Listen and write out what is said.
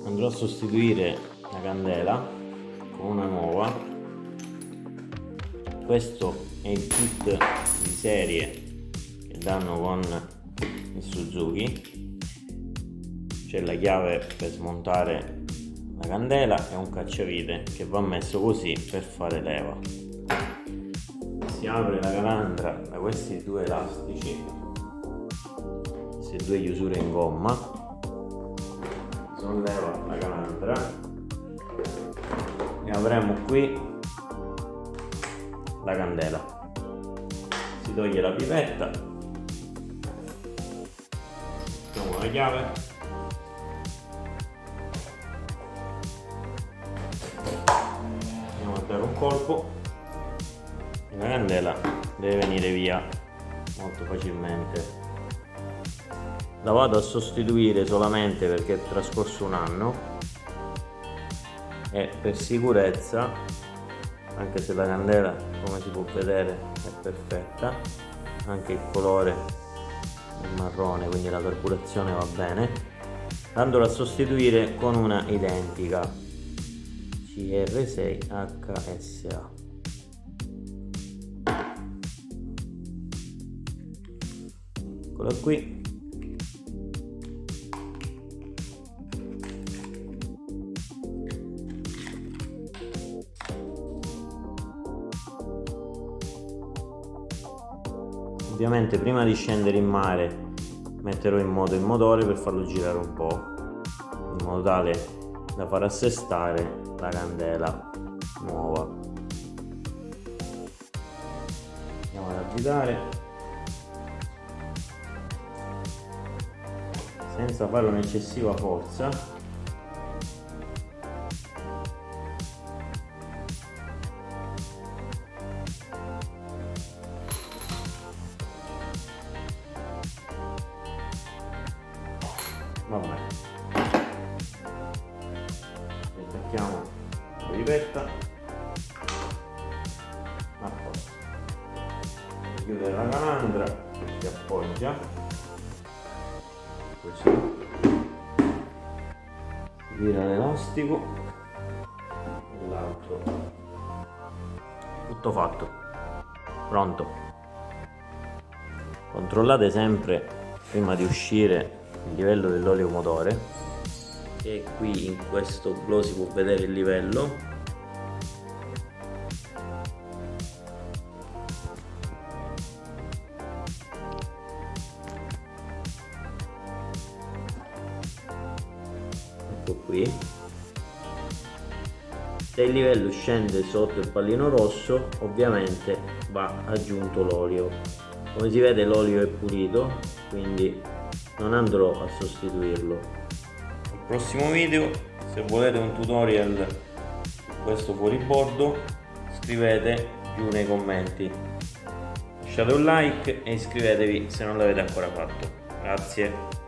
andrò a sostituire la candela con una nuova. Questo è il kit di serie che danno con il Suzuki. C'è la chiave per smontare la candela e un cacciavite che va messo così per fare leva. Si apre la calandra da questi due elastici, queste due chiusure in gomma, solleva la calandra e avremo qui la candela. Si toglie la pipetta, mettiamo la chiave, andiamo a dare un colpo e la candela deve venire via molto facilmente. La vado a sostituire solamente perché è trascorso un anno e per sicurezza, anche se la candela, come si può vedere, è perfetta, anche il colore è marrone, quindi la carburazione va bene, andrò a sostituire con una identica CR6 HSA. Eccola qui. Ovviamente prima di scendere in mare metterò in moto il motore per farlo girare un po', in modo tale da far assestare la candela nuova. Andiamo ad avvitare senza fare un'eccessiva forza. Va bene, attacchiamo la pipetta a posto, chiudere la calandra, si appoggia così, si tira l'elastico e l'altro, tutto fatto, pronto. Controllate sempre prima di uscire il livello dell'olio motore, che qui in questo blu si può vedere il livello. Ecco qui, se il livello scende sotto il pallino rosso ovviamente va aggiunto l'olio. Come si vede l'olio è pulito, quindi non andrò a sostituirlo. Al prossimo video, se volete un tutorial su questo fuoribordo, scrivete giù nei commenti, lasciate un like e iscrivetevi se non l'avete ancora fatto. Grazie.